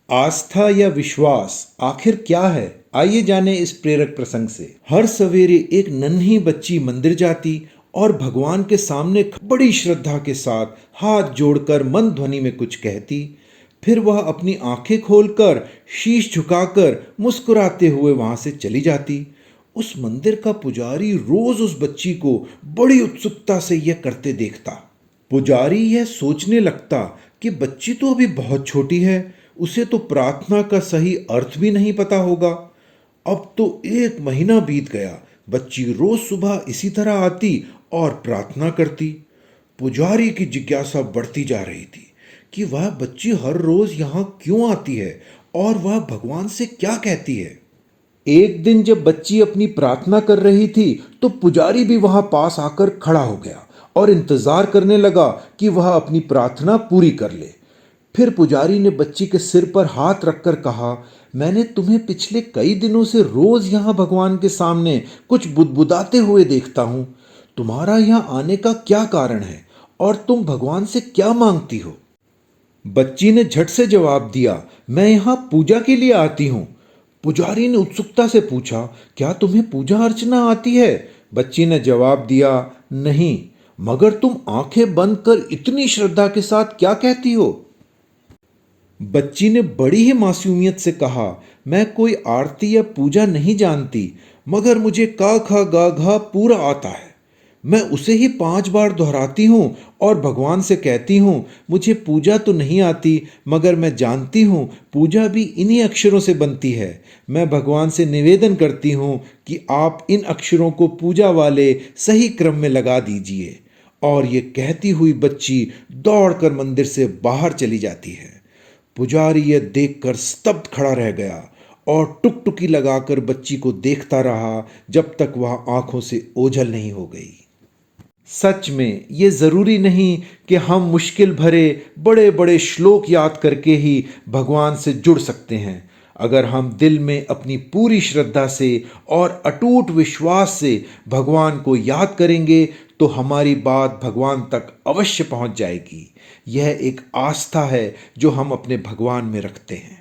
आस्था या विश्वास आखिर क्या है? आइए जाने इस प्रेरक प्रसंग से। हर सवेरे एक नन्ही बच्ची मंदिर जाती और भगवान के सामने बड़ी श्रद्धा के साथ हाथ जोड़कर मन ध्वनि में कुछ कहती। फिर वह अपनी आंखें खोलकर शीश झुकाकर मुस्कुराते हुए वहां से चली जाती। उस मंदिर का पुजारी रोज उस बच्ची को बड़ी उत्सुकता से यह करते देखता। पुजारी यह सोचने लगता कि बच्ची तो अभी बहुत छोटी है, उसे तो प्रार्थना का सही अर्थ भी नहीं पता होगा। अब तो 1 महीना बीत गया। बच्ची रोज सुबह इसी तरह आती और प्रार्थना करती। पुजारी की जिज्ञासा बढ़ती जा रही थी कि वह बच्ची हर रोज यहाँ क्यों आती है और वह भगवान से क्या कहती है। एक दिन जब बच्ची अपनी प्रार्थना कर रही थी तो पुजारी भी वहां पास आकर खड़ा हो गया और इंतजार करने लगा कि वह अपनी प्रार्थना पूरी कर ले। फिर पुजारी ने बच्ची के सिर पर हाथ रखकर कहा, मैंने तुम्हें पिछले कई दिनों से रोज यहां भगवान के सामने कुछ बुदबुदाते हुए देखता हूं। तुम्हारा यहां आने का क्या कारण है और तुम भगवान से क्या मांगती हो? बच्ची ने झट से जवाब दिया, मैं यहां पूजा के लिए आती हूं। पुजारी ने उत्सुकता से पूछा, क्या तुम्हें पूजा अर्चना आती है? बच्ची ने जवाब दिया, नहीं, मगर तुम आंखें बंद कर इतनी श्रद्धा के साथ क्या कहती हो? बच्ची ने बड़ी ही मासूमियत से कहा, मैं कोई आरती या पूजा नहीं जानती, मगर मुझे का खा गा घा पूरा आता है। मैं उसे ही 5 बार दोहराती हूँ और भगवान से कहती हूँ, मुझे पूजा तो नहीं आती, मगर मैं जानती हूँ पूजा भी इन्हीं अक्षरों से बनती है। मैं भगवान से निवेदन करती हूँ कि आप इन अक्षरों को पूजा वाले सही क्रम में लगा दीजिए। और ये कहती हुई बच्ची दौड़कर मंदिर से बाहर चली जाती है। पुजारी यह देखकर स्तब्ध खड़ा रह गया और टुकटुकी लगाकर बच्ची को देखता रहा जब तक वह आंखों से ओझल नहीं हो गई। सच में ये जरूरी नहीं कि हम मुश्किल भरे बड़े बड़े श्लोक याद करके ही भगवान से जुड़ सकते हैं। अगर हम दिल में अपनी पूरी श्रद्धा से और अटूट विश्वास से भगवान को याद करेंगे तो हमारी बात भगवान तक अवश्य पहुंच जाएगी। यह एक आस्था है जो हम अपने भगवान में रखते हैं।